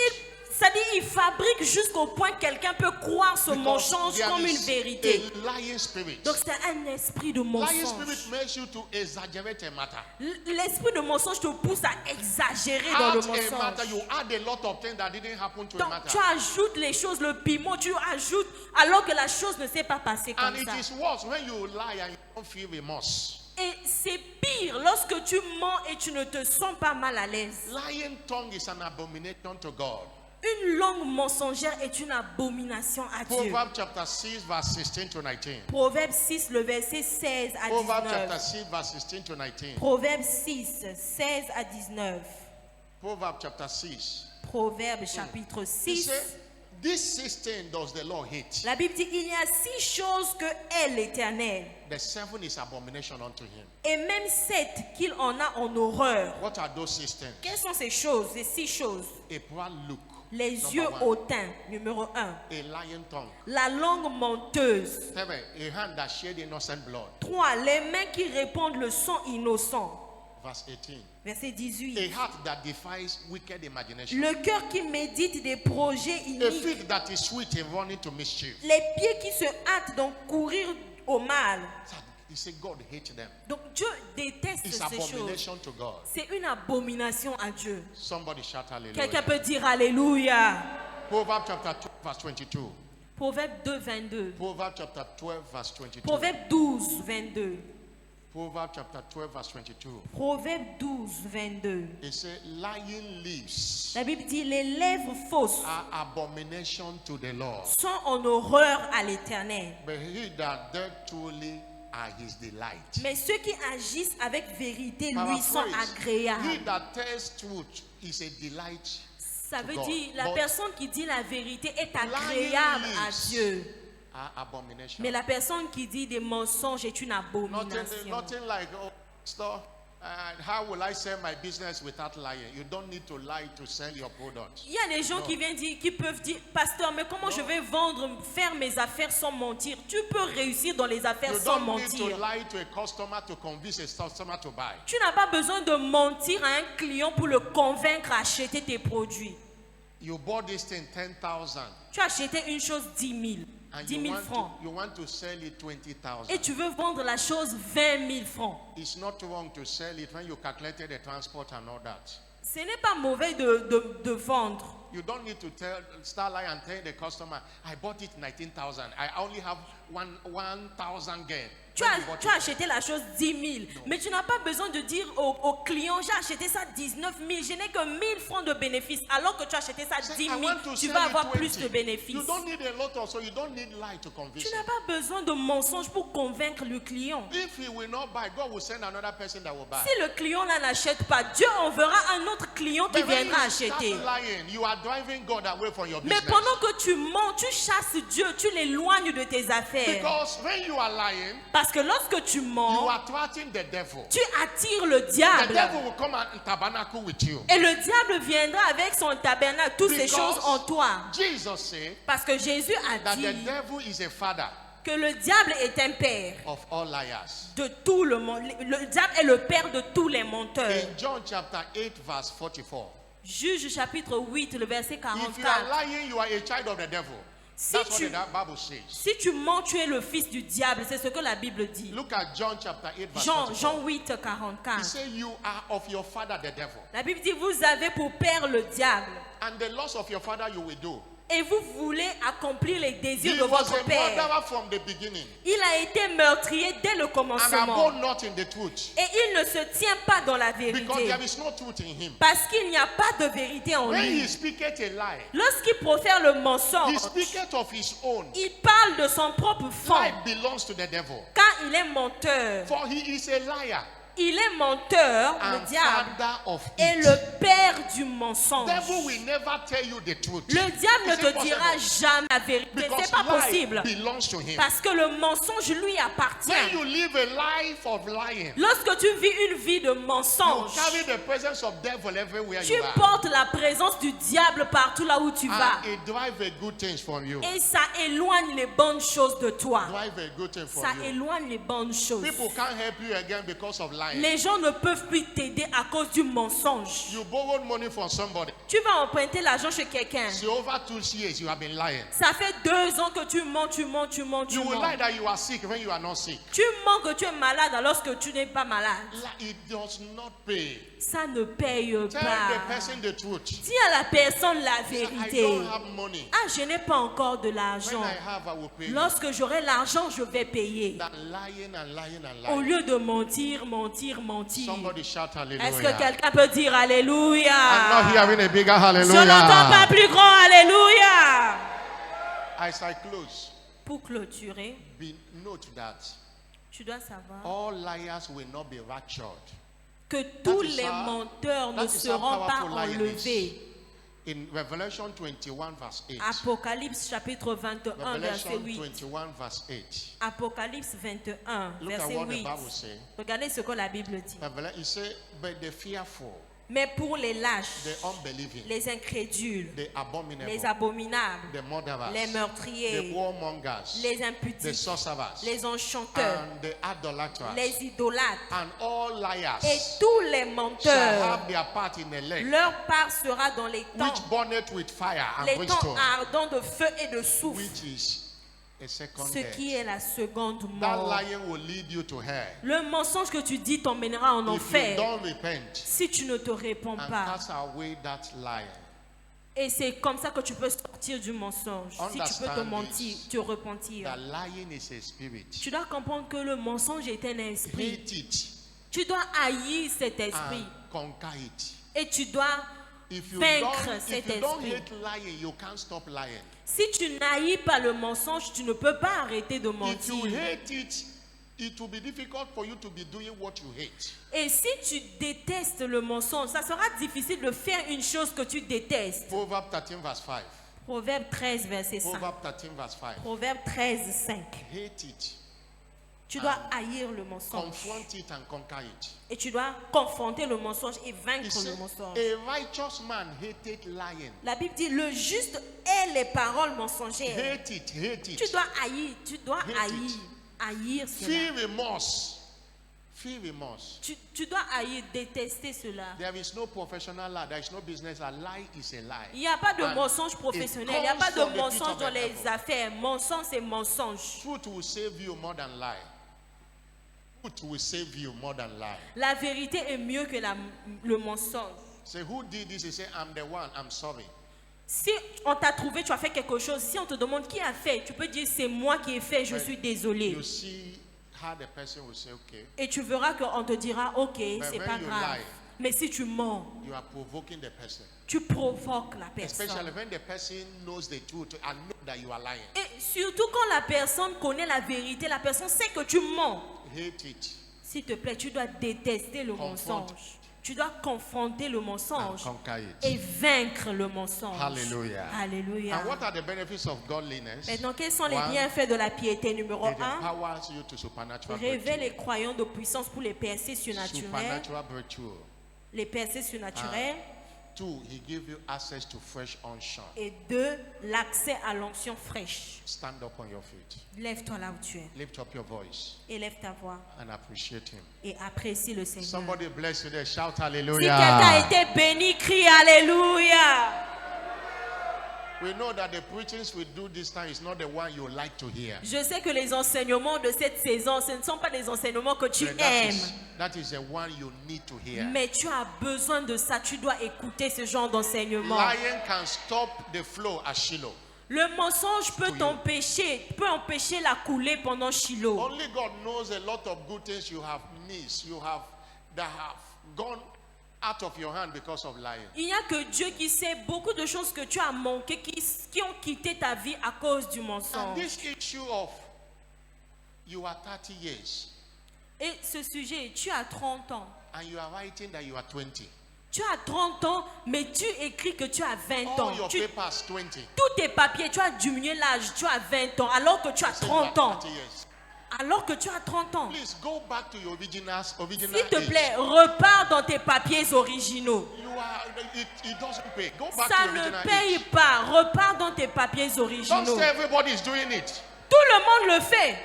C'est-à-dire, il fabrique jusqu'au point que quelqu'un peut croire ce Because mensonge there comme une is vérité. a lying spirit. Donc c'est un esprit de Lying mensonge. spirit makes you to exaggerate a matter. L'esprit de mensonge te pousse à exagérer dans le Add a matter, mensonge. you add a lot of things that didn't happen to a Donc matter. tu ajoutes les choses, le piment, tu ajoutes alors que la chose ne s'est pas passée And comme it ça. is worse when you lie and you don't feel remorse. Et c'est pire lorsque tu mens et tu ne te sens pas mal à l'aise. Lying tongue is an abomination to God. Une langue mensongère est une abomination à Dieu. Proverbs chapter 6, verse 16 to 19. Proverbe 6, le verset 16 à Proverbs chapter 19. 6, verse 16 to 19. Proverbe 6, 16 à 19. Proverbs chapter 6. Proverbe chapitre He 6. said, "This 16 does the Lord hate. La Bible dit, il y a 6 choses que est l'Éternel. The 7 is abomination unto him." Et même 7 qu'il en a en horreur. What are those 6 things? Quelles sont ces choses, ces 6 choses? A proud look. Les Number yeux one. hautains, numéro 1. A lying tongue. La langue menteuse. 7. A hand that shed innocent blood. 3. Les mains qui répandent le sang innocent. Verse 18. Verset A 18. heart that defies wicked imagination. Le cœur qui médite des projets A iniques. feet that is sweet in running to mischief. Les pieds qui se hâtent donc courir au mal. He said God hates them. Donc Dieu déteste It's ces choses. abomination to God. C'est une abomination à Dieu. Somebody shout hallelujah. Quelqu'un peut dire Alléluia. Proverbs chapter 2, verse 22. Proverbe 2, 22. Proverbs chapter 12, verse 22. Proverbe 12, 22. Proverbs chapter 12, verse 22. Proverbe 12, 22. It says, lying lips La Bible dit, les lèvres fausses are abomination to the Lord, sont en horreur à l'Éternel. but he that doeth truly are his delight. Mais ceux qui agissent avec vérité lui sont Paraphrase, he agréables. that tells truth is a delight. Ça veut God. dire, la But personne qui dit la vérité est agréable à lips Dieu. are abomination. Mais la personne qui dit des mensonges est une abomination. Nothing like, oh, store, how will I sell my business without lying? You don't need to lie to sell your product. Il y a des gens Non. qui viennent dire, qui peuvent dire, pasteur, mais comment je vais vendre, faire mes affaires sans mentir? Tu peux réussir dans les affaires You sans don't need to mentir. lie to a customer to convince a customer to buy. Tu n'as pas besoin de mentir à un client pour le convaincre à acheter tes produits. You bought this thing 10,000 Tu as acheté une chose 10 000, and 10 000 francs. you want to sell it 20,000. Et tu veux vendre la chose 20 000 francs. It's not wrong to sell it when you calculated the transport and all that. Ce n'est pas mauvais de vendre. You don't need to start lying and tell the customer, I bought it 19,000. I only have 1,000 gain. Tu as acheté la chose 10 000, mais tu n'as pas besoin de dire au client, j'ai acheté ça 19 000, je n'ai que 1 000 francs de bénéfices, alors que tu as acheté ça 10 000, tu vas avoir plus de bénéfices. You don't need a lot also. You don't need lie to convince Tu him. n'as pas besoin de mensonges pour convaincre le client. If he will not buy, God will send another person that will buy. Si le client là n'achète pas, Dieu enverra un autre client qui But when viendra you start acheter. lying, you are driving God away from your Mais business. pendant que tu mens, tu chasses Dieu, tu l'éloignes de tes affaires. Because when you are lying, Parce que lorsque tu you mens, are thwarting the devil. tu attires le The diable. devil will come and tabernacle with you. Et le diable viendra avec son tabernacle, toutes ces Because choses en toi. Jesus said Parce que Jésus a that dit the devil is a father que le diable est un père of all liars. de tout le monde. Le diable est le père de tous les menteurs. In John chapter 8, verse 44. Juge chapitre 8, le verset If you are 44. lying, you are a child of the devil. Si That's what tu, the Bible says. si tu mens, tu es le fils du diable. C'est ce que la Bible dit. Look at John chapter 8, verse Jean 44. 8, He 44. said, you are of your father the devil. La Bible dit, vous avez pour père le diable. And the loss of your father you will do. Et vous voulez accomplir les désirs He de was votre a père. murderer from the beginning. Il a été meurtrier dès le And commencement. abode not in the truth. Et il ne se tient pas dans la Because vérité. there is no truth in him. Parce qu'il n'y a pas de vérité en When lui. he speaketh a lie, Lorsqu'il profère le mensonge, he speaketh of his own. il parle de son propre fond. Lie belongs to the devil. Car il est menteur. For he is a liar Il est menteur, le and diable, father of et it. le père du mensonge. Devil will never tell you the truth. Le diable ne It's te dira impossible. jamais la vérité. Because C'est pas lie possible. belongs to him. Parce que le mensonge lui When appartient. you live a life of lying, Lorsque tu vis une vie de you mensonge, carry the presence of devil everywhere tu you are. portes la présence du diable partout là où tu vas. And it drive a good things from you. Et ça éloigne les bonnes choses de toi. Drive a good thing from Ça you. éloigne les bonnes choses. People can't help you again because of lying. lying. Les gens ne peuvent plus t'aider à cause du mensonge. You borrowed money from somebody. Tu vas emprunter l'argent chez quelqu'un. So over 2 years, you have been lying. Ça fait 2 ans que tu mens, tu mens, tu mens, tu You will mens. lie that you are sick when you are not sick. Tu mens que tu es malade alors que tu n'es pas malade. It does not pay. Ça ne paye Tell pas. the person the truth. Dis à la personne la I vérité. don't have money. Ah, je n'ai pas encore de When l'argent. I have, I will pay you. Lorsque j'aurai l'argent, je vais payer. Than lying and lying and Au lying. lieu de mentir, mentir, mentir. Somebody shout Est-ce que hallelujah. quelqu'un peut dire I'm not Alléluia? hearing a bigger Je n'entends pas hallelujah. plus grand Alléluia. As I close, Pour clôturer, note that tu dois savoir all liars will not be raptured. que tous is les how- menteurs ne that is how seront pas powerful lying is. enlevés. In Revelation 21 verse 8. Apocalypse chapitre 21, verset Revelation 8. 21 verse 8. Apocalypse 21, Look at verset what the 8. Bible says. Regardez ce que la Bible dit. It says, but the fearful, Mais pour les lâches, the unbelieving, les incrédules, the abominable, les abominables, the murderers, les the meurtriers, warmongers, les the impudiques, sorcerers, les enchanteurs, and the idolaters, les idolâtres and all et liars tous les shall menteurs, have their part in the lake, leur part sera dans les temps, which burneth with fire and les temps brimstone, ardents de feu et de soufre, which is a second ce qui death. est la seconde That mort. lying will lead you to hell. Le mensonge que tu dis t'emmènera en If you enfer don't repent si tu ne te réponds and pas. cast away that lying. Et c'est comme ça que tu peux sortir du mensonge. Si tu peux te Understand mentir, this. te repentir. That lying is a spirit. Tu dois comprendre que le mensonge est un esprit. Hate it Tu dois haïr cet esprit. and conquer it. Et tu dois If you vaincre don't, cet if you don't esprit. hate lying, you can't stop lying. Si tu n'haïs pas le mensonge, tu ne peux pas arrêter de If you mentir. hate it, it will be difficult for you to be doing what you hate. Et si tu détestes le mensonge, ça sera difficile de faire une chose que tu détestes. Proverbs 13 verse 5. Proverbe 13, verset 5. Proverbs 13 verse 5. Proverbe 13, 5. Hate it, Tu dois haïr le mensonge. confront it and conquer it. Et tu dois confronter le mensonge et He vaincre said, le mensonge. a righteous man hated lying. La Bible dit, le juste est les paroles mensongères. Hate it, hate Tu it. dois haïr, tu dois Hate haïr, it. haïr cela. Feel remorse. Feel remorse. Tu dois haïr, détester cela. There is no professional lie. There is no business. A lie is a lie. Il n'y a pas de And mensonge professionnel, il n'y a comes pas from de the pit mensonge of dans the les devil. affaires. Mensonge, c'est mensonge. Truth will save you more than lie. Truth will save you more than lie. La vérité est mieux que le mensonge. Say, who did this? He say, I'm the one. I'm sorry. Si on t'a trouvé, tu as fait quelque chose. Si on te demande qui a fait, tu peux dire c'est moi qui ai fait, je But suis désolé. You see how the person will say, okay, Et tu verras qu'on te dira ok, c'est when pas you grave. lie, Mais si tu mens, you are provoking the person. tu provoques la personne. Especially when the person knows the truth and know that you are lying. Et surtout quand la personne connaît la vérité, la personne sait que tu mens. Hate it S'il te plaît, tu dois détester le Confronte. mensonge. Tu dois confronter le and mensonge conquer it. et vaincre le mensonge. Hallelujah. Alléluia. And what are the benefits of godliness? Maintenant, quels sont les One, bienfaits de la piété? Numéro It 1, empowers you to supernatural révèle breakthrough. les croyants de puissance pour les percées surnaturelles. Supernatural breakthrough. Les percées surnaturelles. 2, he gives you access to fresh unction. Et 2, l'accès à l'onction fraîche. Stand up on your feet. Lève-toi là où tu es. Lift up your voice Élève ta voix and appreciate him. et apprécie le Seigneur. Somebody bless you there. Shout Si quelqu'un a hallelujah. été béni, crie Alléluia. We know that the preachings we do this time is not the one you like to hear. Je sais que les enseignements de cette saison, ce ne sont pas des enseignements que tu But aimes. that is the one you need to hear. Mais tu as besoin de ça. Tu dois écouter ce genre d'enseignement. Lying can stop the flow at Shiloh. Le mensonge peut you. t'empêcher, peut empêcher la coulée pendant Shiloh. Only God knows a lot of good things you have missed, that have gone out of your hand because of lying. Il n'y a que Dieu qui sait beaucoup de choses que tu as manquées, qui ont quitté ta vie à cause du And mensonge. this issue of you are 30 years Et ce sujet, tu as 30 ans. and you are writing that you are 20. Tu as 30 ans, mais tu écris que tu as 20 ans. All your Tu- papers 20. tous tes papiers, tu as diminué l'âge, tu as 20 ans, alors que tu as Say you are 30 ans. 30 years. Alors que tu as 30 ans. Please go back to your original S'il te age. plaît, repars dans tes papiers originaux. It doesn't pay. Go back Ça to your ne original paye age. pas. Repars dans tes papiers Don't originaux. say everybody is doing it. Tout le monde le fait.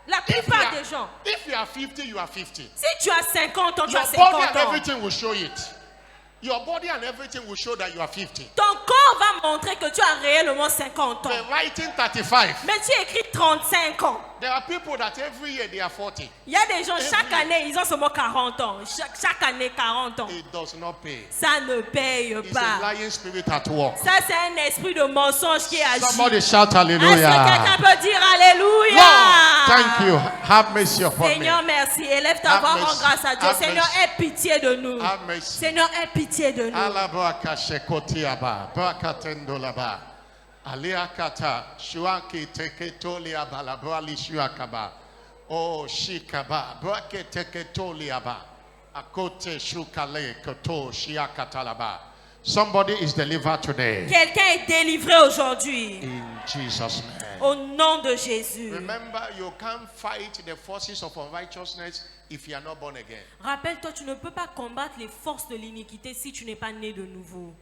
La plupart des gens. If you are 50, you are 50. Si tu as 50 ans, tu Your as body 50 and ans. everything will show it. Your body and everything will show that you are 50. Ton corps va montrer que tu as réellement 50 ans. They're writing 35. Mais tu écris 35 ans. There are people that every year they are 40. Il y a des gens, chaque année, ils ont seulement 40 ans. Chaque année, 40 ans. It does not pay. Ça ne paye It's pas. a lying spirit at work. Ça, c'est un esprit de mensonge qui agit. Somebody shout Est-ce que hallelujah. quelqu'un peut dire Alléluia? Lord, thank you. Have mercy upon me. Seigneur, merci. Élève ta Have voix, mercy. rends grâce à Dieu. Have Seigneur, mercy. aie pitié de nous. Have mercy. Seigneur, aie pitié de nous. Alabaka shekotiaba, bakatendolaba. Aliakata, shuaki teketoliaba, labrali shuakaba. Oh, shikaba, braketeketoliaba. Akote shukale koto shiakatalaba. Somebody is delivered today. Quelqu'un est délivré aujourd'hui. In Jesus' name. Au nom de Jésus. Remember, you can't fight the forces of unrighteousness if you are not born again. Rappelle-toi, tu ne peux pas combattre les forces de l'iniquité si tu n'es pas né de nouveau.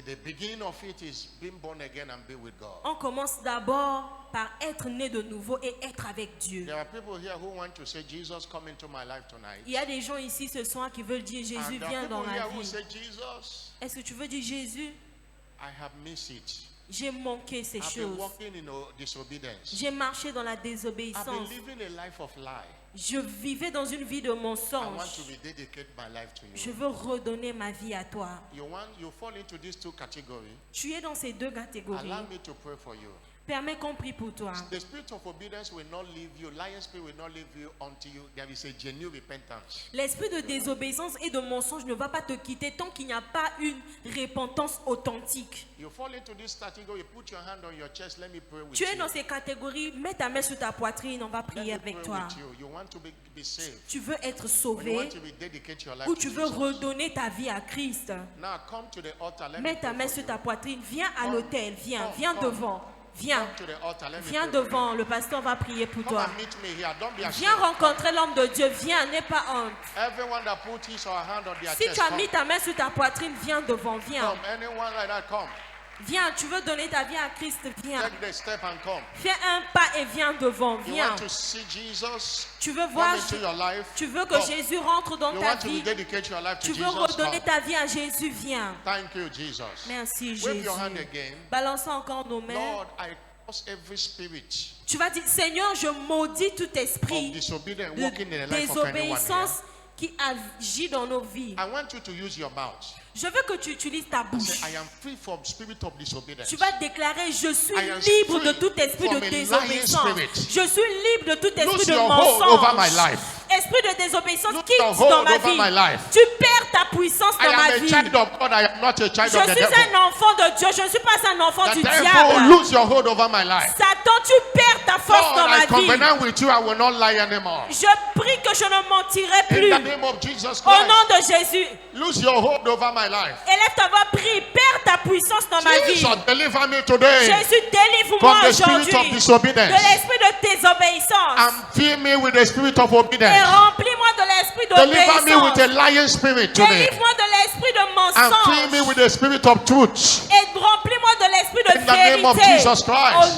The beginning of it is being born again and be with God. On commence d'abord par être né de nouveau et être avec Dieu. There are people here who want to say, Jesus, come into my life tonight. Il y a des gens ici ce soir qui veulent dire Jésus, And there are viens dans people ma here who vie. say, Jesus, Est-ce que tu veux dire Jésus? I have missed it. J'ai manqué ces I've been choses. walking in disobedience. J'ai marché dans la I've been désobéissance. living a life of lie. Je vivais dans une vie de I want to mensonge. rededicate my life to Je you. veux redonner ma vie à toi. You fall into these two categories. Tu es dans ces deux catégories. Allow me to pray for you. Permets qu'on prie pour toi. The spirit of obedience will not leave you. Lion spirit will not leave you until there is a genuine repentance. L'esprit de désobéissance et de mensonge ne va pas te quitter tant qu'il n'y a pas une repentance authentique. You fall into this category, you put your hand on your chest, let me pray with Tu es you. dans ces catégories, mets ta main sur ta poitrine, on va Let prier me avec pray toi. with you. You want to be saved. Tu veux être You sauvé want to rededicate your life ou to tu veux Jesus. redonner ta vie à Christ. Now come to the altar. Let me Mets ta pray main for sur you. ta poitrine, viens à Come. l'autel, viens, Come, viens come. devant, viens, Come to the altar. Let me viens pray for you. devant, le pasteur va prier pour Come toi. and meet me here. Don't be Viens ashamed. rencontrer l'homme de Dieu, viens, n'aie pas honte. Everyone that put his or her hand on their Si chest, tu as come. mis ta main sur ta poitrine, viens devant, viens. Come. Anyone like that, come. Viens, tu veux donner ta vie à Christ, viens. Take the step and come. Fais un pas et viens devant, You viens. want to see Jesus Tu veux come voir, into your life? tu veux que Come. Jésus rentre dans You ta want to vie. rededicate your life to Tu veux Jesus? redonner Come. ta vie à Jésus, viens. Thank you, Jesus. Merci Wave Jésus. your hand again. Balançons encore nos mains. Lord, I curse every spirit Tu vas dire, Seigneur, je maudis tout of esprit disobedience de walking in the life of anyone here. désobéissance qui agit dans nos vies. I want you to use your mouth. Je veux que tu utilises ta bouche. Say, I am free from spirit of disobedience. Tu vas déclarer, je suis I am libre de free tout esprit de from a lying désobéissance. spirit. Je suis libre de tout esprit Lose de your hold over my mensonge. life. Esprit de désobéissance, Lose quitte your dans hold ma over vie. my life. Tu perds ta puissance I dans ma am a vie. child of God. I am not a child Je of the suis devil. un enfant de Dieu. Je ne suis pas un enfant The du devil, diable. lose your hold over my life. Satan, tu perds ta force dans Lord, I ma vie. covenant with you. I will not lie anymore. Je prie que je ne mentirai In plus. the name of Jesus Au Christ, nom de Jésus. lose your hold over my life. Élève ta voix, prie. Perds ta puissance dans ma vie. Jesus, deliver me today Jésus, délivre-moi from the spirit aujourd'hui of de disobedience l'esprit de désobéissance. and fill me with the spirit of Et obedience. remplis-moi de l'esprit Deliver me with a d'obéissance. lion spirit today Délivre-moi de l'esprit de and fill me mensonge. with the spirit of truth. Et remplis-moi de l'esprit de In the name of vérité. Jesus Christ. Au